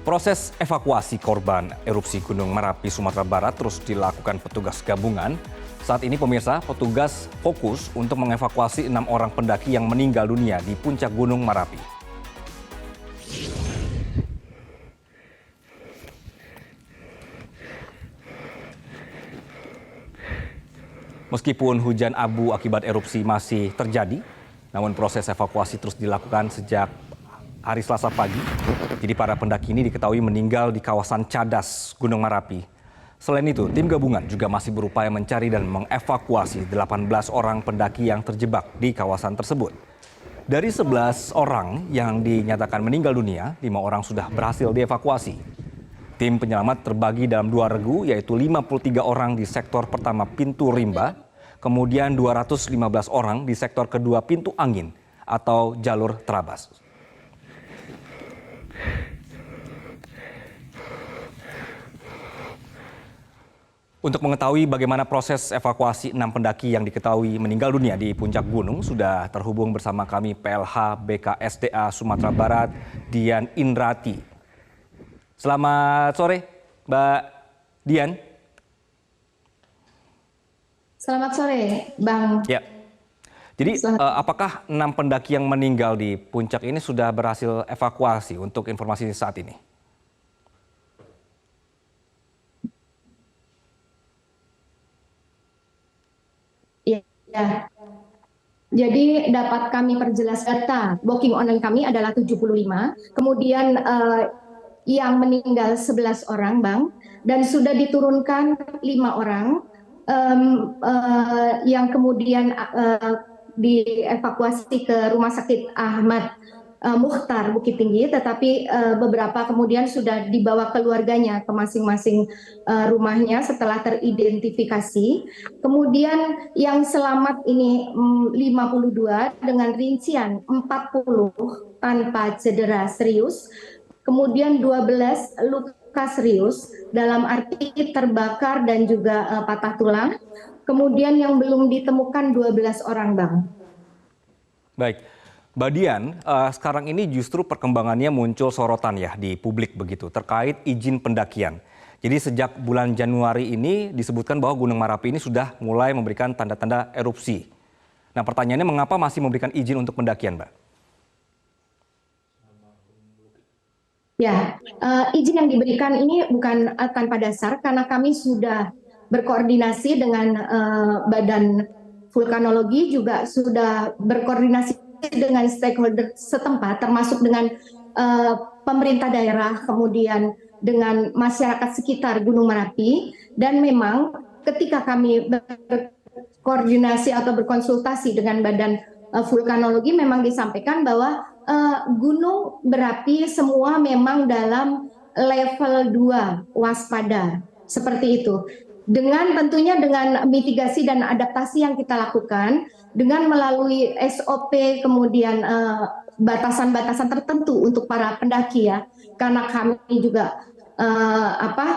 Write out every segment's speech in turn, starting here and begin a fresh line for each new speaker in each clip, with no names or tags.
Proses evakuasi korban erupsi Gunung Merapi, Sumatera Barat terus dilakukan petugas gabungan. Saat ini pemirsa, petugas fokus untuk mengevakuasi 6 orang pendaki yang meninggal dunia di puncak Gunung Merapi. Meskipun hujan abu akibat erupsi masih terjadi, namun proses evakuasi terus dilakukan sejak hari Selasa pagi. Jadi para pendaki ini diketahui meninggal di kawasan Cadas, Gunung Merapi. Selain itu, tim gabungan juga masih berupaya mencari dan mengevakuasi 18 orang pendaki yang terjebak di kawasan tersebut. Dari 11 orang yang dinyatakan meninggal dunia, 5 orang sudah berhasil dievakuasi. Tim penyelamat terbagi dalam 2 regu, yaitu 53 orang di sektor pertama pintu rimba, kemudian 215 orang di sektor kedua pintu angin atau jalur terabas. Untuk mengetahui bagaimana proses evakuasi 6 pendaki yang diketahui meninggal dunia di puncak gunung, sudah terhubung bersama kami PLH BKSDA Sumatera Barat, Dian Indrati. Selamat sore, Mbak Dian.
Selamat sore, Bang.
Ya. Jadi apakah 6 pendaki yang meninggal di puncak ini sudah berhasil evakuasi untuk informasi saat ini?
Ya. Jadi dapat kami perjelas data booking online kami adalah 75, kemudian yang meninggal 11 orang, Bang, dan sudah diturunkan 5 orang yang kemudian dievakuasi ke Rumah Sakit Ahmad Mukhtar Bukit Tinggi, tetapi beberapa kemudian sudah dibawa keluarganya ke masing-masing rumahnya setelah teridentifikasi. Kemudian yang selamat ini 52 dengan rincian 40 tanpa cedera serius, kemudian 12 luka serius dalam arti terbakar dan juga patah tulang. Kemudian yang belum ditemukan 12 orang, Bang.
Baik. Mbak Dian, sekarang ini justru perkembangannya muncul sorotan ya di publik begitu terkait izin pendakian. Jadi sejak bulan Januari ini disebutkan bahwa Gunung Merapi ini sudah mulai memberikan tanda-tanda erupsi. Nah pertanyaannya mengapa masih memberikan izin untuk pendakian, Mbak?
Ya, izin yang diberikan ini bukan tanpa dasar karena kami sudah berkoordinasi dengan Badan Vulkanologi, juga sudah berkoordinasi dengan stakeholder setempat, termasuk dengan pemerintah daerah, kemudian dengan masyarakat sekitar Gunung Merapi. Dan memang ketika kami berkoordinasi atau berkonsultasi dengan Badan Vulkanologi, memang disampaikan bahwa gunung berapi semua memang dalam level 2 waspada, seperti itu. Dengan tentunya dengan mitigasi dan adaptasi yang kita lakukan, dengan melalui SOP, kemudian batasan-batasan tertentu untuk para pendaki ya, karena kami juga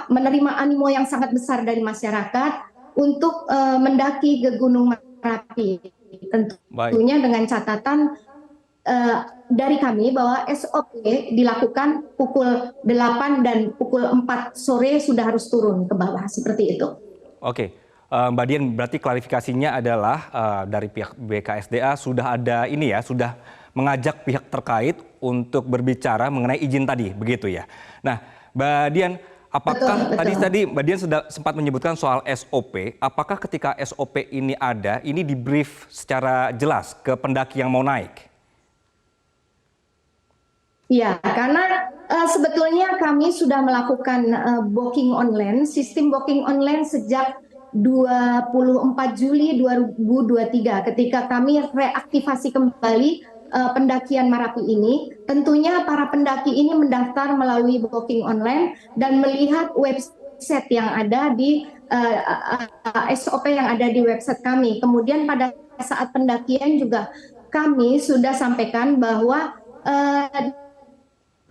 menerima animo yang sangat besar dari masyarakat untuk mendaki ke Gunung Merapi. Tentunya dengan catatan dari kami bahwa SOP dilakukan pukul 8 dan pukul 4 sore sudah harus turun ke bawah, seperti itu.
Oke, Mbak Dian, berarti klarifikasinya adalah dari pihak BKSDA sudah ada ini ya, sudah mengajak pihak terkait untuk berbicara mengenai izin tadi, begitu ya. Nah, Mbak Dian, apakah
betul.
tadi Mbak Dian sudah sempat menyebutkan soal SOP, apakah ketika SOP ini ada, ini di brief secara jelas ke pendaki yang mau naik?
Ya, karena sebetulnya kami sudah melakukan booking online, sistem booking online sejak 24 Juli 2023 ketika kami reaktivasi kembali pendakian Merapi ini. Tentunya para pendaki ini mendaftar melalui booking online dan melihat website yang ada di SOP yang ada di website kami. Kemudian pada saat pendakian juga kami sudah sampaikan bahwa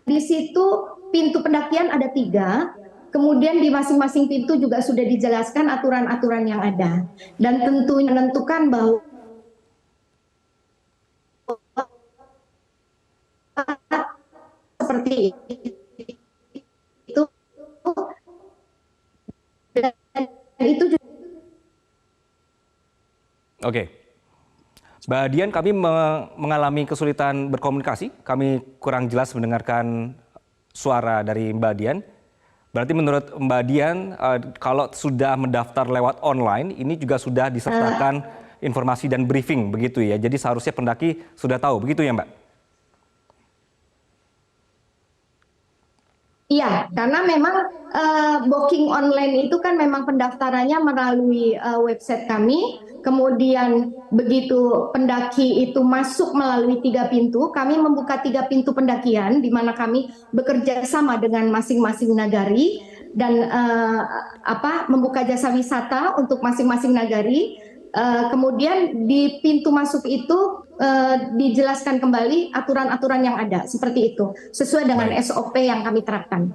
di situ pintu pendakian ada 3, kemudian di masing-masing pintu juga sudah dijelaskan aturan-aturan yang ada. Dan tentunya menentukan bahwa seperti
Oke. Mbak Dian, kami mengalami kesulitan berkomunikasi. Kami kurang jelas mendengarkan suara dari Mbak Dian. Berarti menurut Mbak Dian, kalau sudah mendaftar lewat online, ini juga sudah disertakan informasi dan briefing, begitu ya. Jadi seharusnya pendaki sudah tahu, begitu ya Mbak?
Iya, karena memang booking online itu kan memang pendaftarannya melalui website kami. Kemudian begitu pendaki itu masuk melalui 3 pintu, kami membuka 3 pintu pendakian di mana kami bekerja sama dengan masing-masing nagari dan membuka jasa wisata untuk masing-masing nagari. Kemudian di pintu masuk itu dijelaskan kembali aturan-aturan yang ada seperti itu sesuai dengan SOP yang kami terapkan.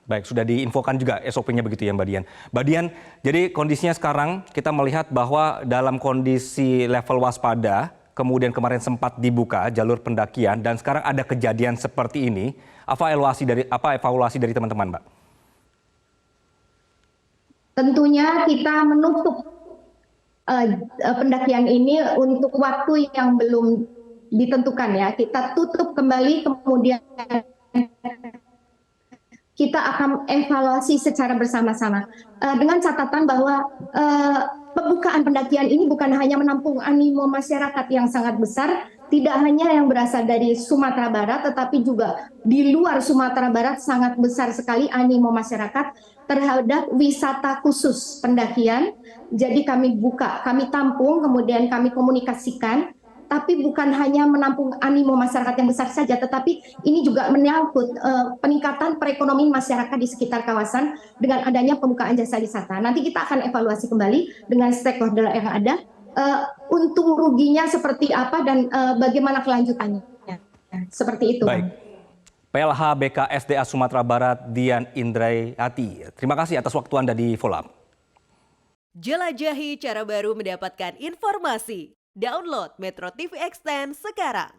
Baik, sudah diinfokan juga SOP-nya begitu ya Mbak Dian. Mbak Dian, jadi kondisinya sekarang kita melihat bahwa dalam kondisi level waspada, kemudian kemarin sempat dibuka jalur pendakian dan sekarang ada kejadian seperti ini. Apa evaluasi dari teman-teman, Mbak?
Tentunya kita menutup pendakian ini untuk waktu yang belum ditentukan ya. Kita tutup kembali, kemudian kita akan evaluasi secara bersama-sama dengan catatan bahwa pembukaan pendakian ini bukan hanya menampung animo masyarakat yang sangat besar, tidak hanya yang berasal dari Sumatera Barat, tetapi juga di luar Sumatera Barat sangat besar sekali animo masyarakat terhadap wisata khusus pendakian. Jadi kami buka, kami tampung, kemudian kami komunikasikan, tapi bukan hanya menampung animo masyarakat yang besar saja, tetapi ini juga menyangkut peningkatan perekonomian masyarakat di sekitar kawasan dengan adanya pembukaan jasa wisata. Nanti kita akan evaluasi kembali dengan stakeholder yang ada, untung ruginya seperti apa dan bagaimana kelanjutannya. Seperti itu.
Baik. PLH BKSDA Sumatera Barat Dian Indrayati. Terima kasih atas waktu Anda di Follow Up.
Jelajahi cara baru mendapatkan informasi. Download Metro TV Extend sekarang.